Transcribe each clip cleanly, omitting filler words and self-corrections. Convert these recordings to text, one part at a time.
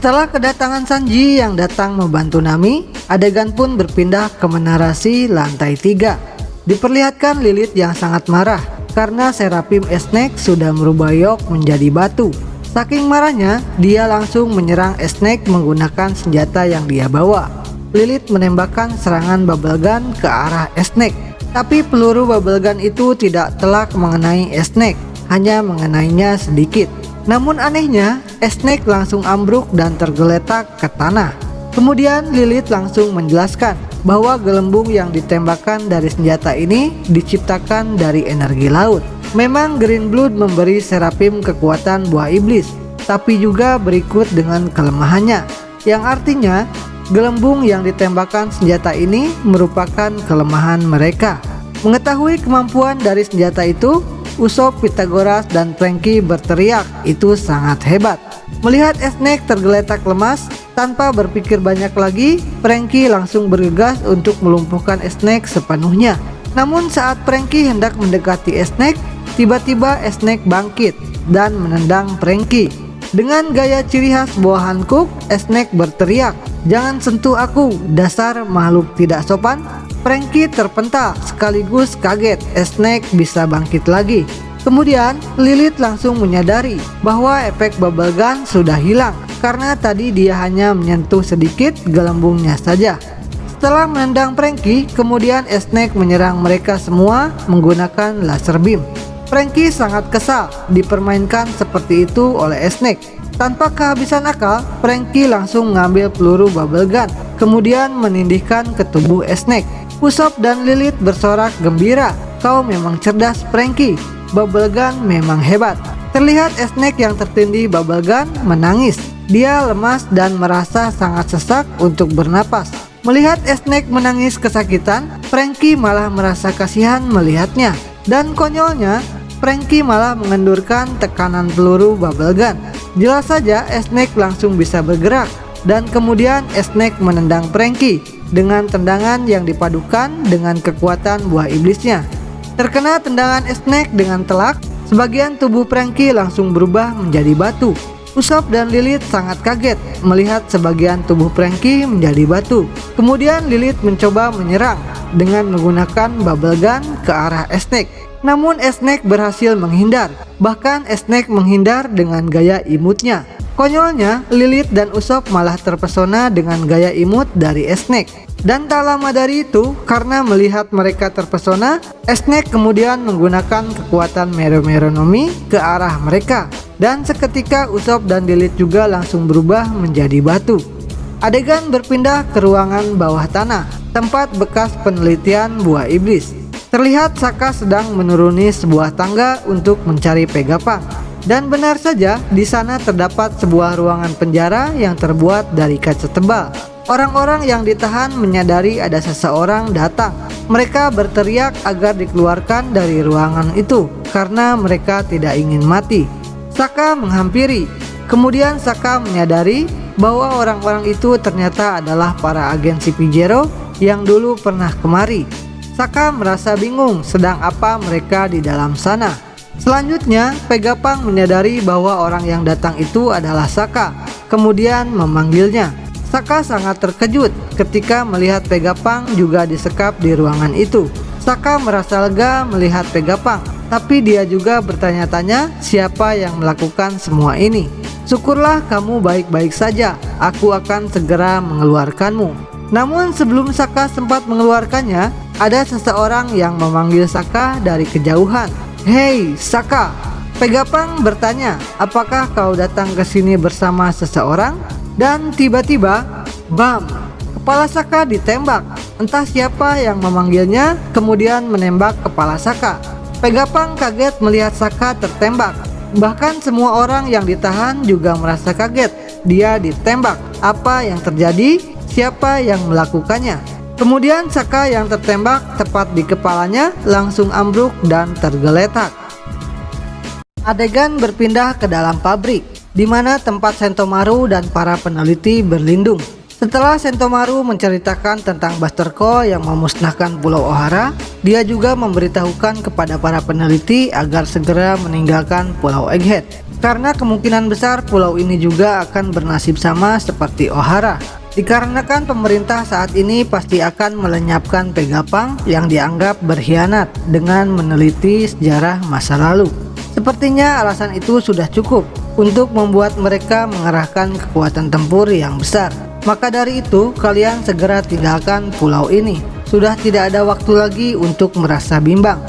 Setelah kedatangan Sanji yang datang membantu Nami, adegan pun berpindah ke menara lantai 3. Diperlihatkan Lilith yang sangat marah karena Seraphim Snake sudah merubah York menjadi batu. Saking marahnya, dia langsung menyerang Snake menggunakan senjata yang dia bawa. Lilith menembakkan serangan bubble gun ke arah Snake, tapi peluru bubble gun itu tidak telak mengenai Snake, hanya mengenainya sedikit. Namun anehnya, Snake langsung ambruk dan tergeletak ke tanah. Kemudian Lilith langsung menjelaskan bahwa gelembung yang ditembakkan dari senjata ini diciptakan dari energi laut. Memang Green Blood memberi Seraphim kekuatan buah iblis, tapi juga berikut dengan kelemahannya, yang artinya gelembung yang ditembakkan senjata ini merupakan kelemahan mereka. Mengetahui kemampuan dari senjata itu, Usopp, Pythagoras, dan Franky berteriak, itu sangat hebat. Melihat Snake tergeletak lemas, tanpa berpikir banyak lagi, Franky langsung bergegas untuk melumpuhkan Snake sepenuhnya. Namun saat Franky hendak mendekati Snake, tiba-tiba Snake bangkit dan menendang Franky. Dengan gaya ciri khas buah Hankook, Snake berteriak, "Jangan sentuh aku, dasar makhluk tidak sopan." Franky terpental sekaligus kaget Snake bisa bangkit lagi. Kemudian Lilith langsung menyadari bahwa efek bubble gun sudah hilang karena tadi dia hanya menyentuh sedikit gelembungnya saja. Setelah menendang Franky, kemudian Snake menyerang mereka semua menggunakan laser beam. Franky sangat kesal dipermainkan seperti itu oleh Snake. Tanpa kehabisan akal, Franky langsung mengambil peluru bubble gun, kemudian menindihkan ke tubuh Snake. Usopp dan Lilith bersorak gembira, "Kau memang cerdas, Franky. Bubble gun memang hebat." Terlihat Snake yang tertindih bubble gun menangis. Dia lemas dan merasa sangat sesak untuk bernapas. Melihat Snake menangis kesakitan, Franky malah merasa kasihan melihatnya. Dan konyolnya, Franky malah mengendurkan tekanan peluru bubble gun. Jelas saja Snake langsung bisa bergerak, dan kemudian Snake menendang Franky dengan tendangan yang dipadukan dengan kekuatan buah iblisnya. Terkena tendangan Snake dengan telak, sebagian tubuh Franky langsung berubah menjadi batu. Usopp dan Lilith sangat kaget melihat sebagian tubuh Franky menjadi batu. Kemudian Lilith mencoba menyerang dengan menggunakan bubble gun ke arah Snake. Namun Snake berhasil menghindar. Bahkan Snake menghindar dengan gaya imutnya. Konyolnya, Lilith dan Usopp malah terpesona dengan gaya imut dari Snake. Dan tak lama dari itu, karena melihat mereka terpesona, Snake kemudian menggunakan kekuatan Meromeronomi ke arah mereka. Dan seketika Usopp dan Lilith juga langsung berubah menjadi batu. Adegan berpindah ke ruangan bawah tanah, tempat bekas penelitian buah iblis. Terlihat Sokka sedang menuruni sebuah tangga untuk mencari Vegapunk. Dan benar saja, di sana terdapat sebuah ruangan penjara yang terbuat dari kaca tebal. Orang-orang yang ditahan menyadari ada seseorang datang. Mereka berteriak agar dikeluarkan dari ruangan itu karena mereka tidak ingin mati. Sokka menghampiri. Kemudian Sokka menyadari bahwa orang-orang itu ternyata adalah para agen CP0 yang dulu pernah kemari. Sokka merasa bingung sedang apa mereka di dalam sana. Selanjutnya, Vegapunk menyadari bahwa orang yang datang itu adalah Sokka, kemudian memanggilnya. Sokka sangat terkejut ketika melihat Vegapunk juga disekap di ruangan itu. Sokka merasa lega melihat Vegapunk, tapi dia juga bertanya-tanya siapa yang melakukan semua ini. "Syukurlah kamu baik-baik saja, aku akan segera mengeluarkanmu." Namun sebelum Sokka sempat mengeluarkannya, ada seseorang yang memanggil Sokka dari kejauhan. "Hei Sokka," Vegapunk bertanya, "apakah kau datang ke sini bersama seseorang?" Dan tiba-tiba, bam, kepala Sokka ditembak. Entah siapa yang memanggilnya, kemudian menembak kepala Sokka. Vegapunk kaget melihat Sokka tertembak. Bahkan semua orang yang ditahan juga merasa kaget. Dia ditembak. Apa yang terjadi? Siapa yang melakukannya? Kemudian Sokka yang tertembak tepat di kepalanya langsung ambruk dan tergeletak. Adegan berpindah ke dalam pabrik, di mana tempat Sentomaru dan para peneliti berlindung. Setelah Sentomaru menceritakan tentang Buster Call yang memusnahkan Pulau Ohara, dia juga memberitahukan kepada para peneliti agar segera meninggalkan Pulau Egghead. karena kemungkinan besar pulau ini juga akan bernasib sama seperti Ohara. Dikarenakan pemerintah saat ini pasti akan melenyapkan Pegapunk yang dianggap berkhianat dengan meneliti sejarah masa lalu. Sepertinya alasan itu sudah cukup untuk membuat mereka mengerahkan kekuatan tempur yang besar. Maka dari itu, kalian segera tinggalkan pulau ini. Sudah tidak ada waktu lagi untuk merasa bimbang.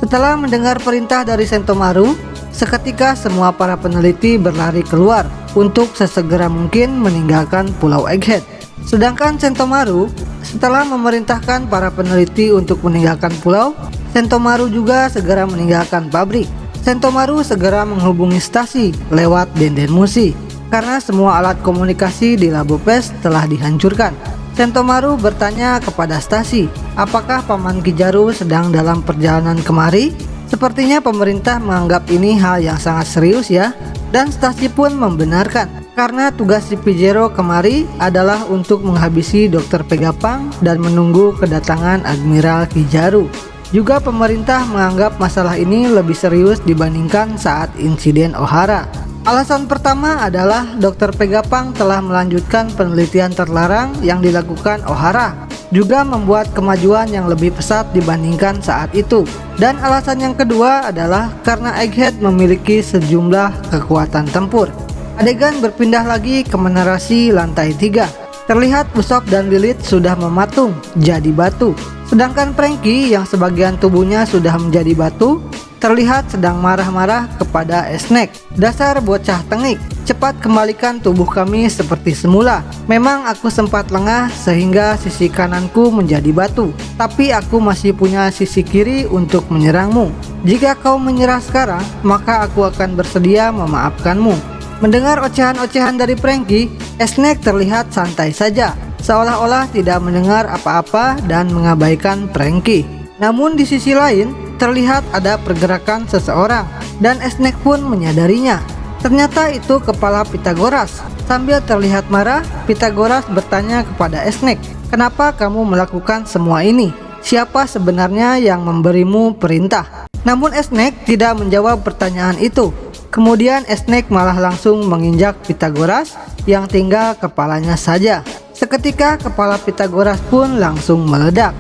Setelah mendengar perintah dari Sentomaru, seketika semua para peneliti berlari keluar untuk sesegera mungkin meninggalkan Pulau Egghead. Sedangkan Sentomaru, setelah memerintahkan para peneliti untuk meninggalkan pulau, Sentomaru juga segera meninggalkan pabrik. Sentomaru segera menghubungi stasi lewat Denden Mushi karena semua alat komunikasi di Labopes telah dihancurkan. Sentomaru bertanya kepada stasi, apakah Paman Kizaru sedang dalam perjalanan kemari? Sepertinya pemerintah menganggap ini hal yang sangat serius ya. Dan stasi pun membenarkan, karena tugas si Pijero kemari adalah untuk menghabisi Dr. Pegapunk dan menunggu kedatangan Admiral Kizaru. Juga pemerintah menganggap masalah ini lebih serius dibandingkan saat insiden Ohara. Alasan pertama adalah Dr. Pegapunk telah melanjutkan penelitian terlarang yang dilakukan Ohara, juga membuat kemajuan yang lebih pesat dibandingkan saat itu. Dan alasan yang kedua adalah karena Egghead memiliki sejumlah kekuatan tempur. Adegan berpindah lagi ke menarasi lantai 3. Terlihat Usopp dan Lilith sudah mematung jadi batu. Sedangkan Franky yang sebagian tubuhnya sudah menjadi batu terlihat sedang marah-marah kepada Snack. Dasar bocah tengik, cepat kembalikan tubuh kami seperti semula. Memang aku sempat lengah sehingga sisi kananku menjadi batu, tapi aku masih punya sisi kiri untuk menyerangmu. Jika kau menyerah sekarang, maka aku akan bersedia memaafkanmu. Mendengar ocehan-ocehan dari Franky, Snack terlihat santai saja, seolah-olah tidak mendengar apa-apa dan mengabaikan Franky. Namun di sisi lain, terlihat ada pergerakan seseorang dan Snack pun menyadarinya. Ternyata itu kepala Pythagoras. Sambil terlihat marah, Pythagoras bertanya kepada Snack, "Kenapa kamu melakukan semua ini? Siapa sebenarnya yang memberimu perintah?" Namun Snack tidak menjawab pertanyaan itu. Kemudian Snack malah langsung menginjak Pythagoras yang tinggal kepalanya saja. Seketika kepala Pythagoras pun langsung meledak.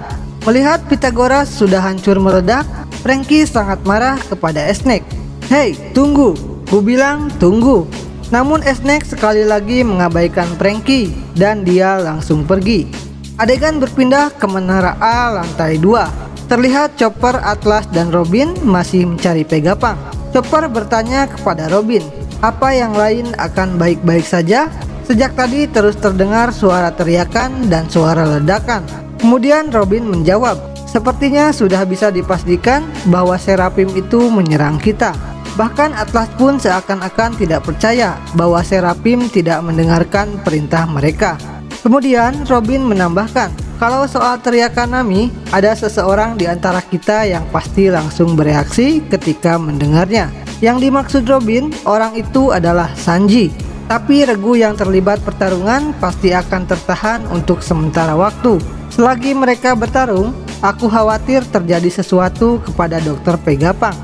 Melihat Pythagoras sudah hancur meledak, Franky sangat marah kepada Snack. "Hei, tunggu, ku bilang tunggu." Namun Snack sekali lagi mengabaikan Franky dan dia langsung pergi. Adegan berpindah ke menara A lantai 2. Terlihat Chopper, Atlas, dan Robin masih mencari Pegapunk. Chopper bertanya kepada Robin, apa yang lain akan baik-baik saja? Sejak tadi terus terdengar suara teriakan dan suara ledakan. Kemudian Robin menjawab, sepertinya sudah bisa dipastikan bahwa Seraphim itu menyerang kita. Bahkan Atlas pun seakan-akan tidak percaya bahwa Seraphim tidak mendengarkan perintah mereka. Kemudian Robin menambahkan, kalau soal teriakan Nami, ada seseorang di antara kita yang pasti langsung bereaksi ketika mendengarnya. Yang dimaksud Robin, orang itu adalah Sanji. Tapi regu yang terlibat pertarungan pasti akan tertahan untuk sementara waktu. Selagi mereka bertarung, aku khawatir terjadi sesuatu kepada Dr. Pegapunk.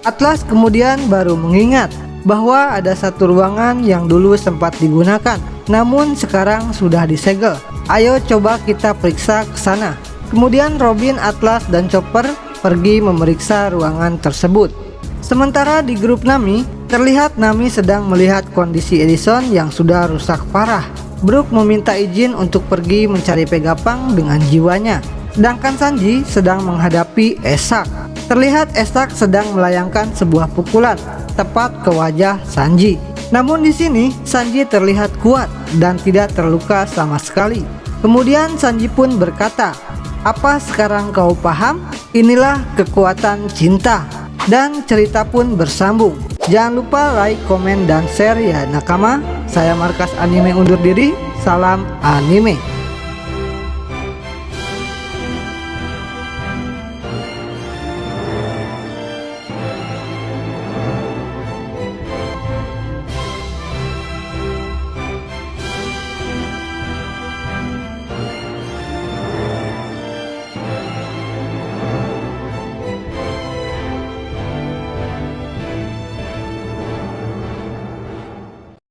Atlas kemudian baru mengingat bahwa ada satu ruangan yang dulu sempat digunakan, namun sekarang sudah disegel. Ayo coba kita periksa ke sana. Kemudian Robin, Atlas, dan Chopper pergi memeriksa ruangan tersebut. Sementara di grup Nami, terlihat Nami sedang melihat kondisi Edison yang sudah rusak parah. Brook meminta izin untuk pergi mencari Pegapunk dengan jiwanya. Sedangkan Sanji sedang menghadapi Esak. Terlihat Esak sedang melayangkan sebuah pukulan tepat ke wajah Sanji. Namun di sini Sanji terlihat kuat dan tidak terluka sama sekali. Kemudian Sanji pun berkata, "Apa sekarang kau paham? Inilah kekuatan cinta." Dan cerita pun bersambung. Jangan lupa like, komen, dan share ya nakama. Saya Markas Anime undur diri. Salam anime.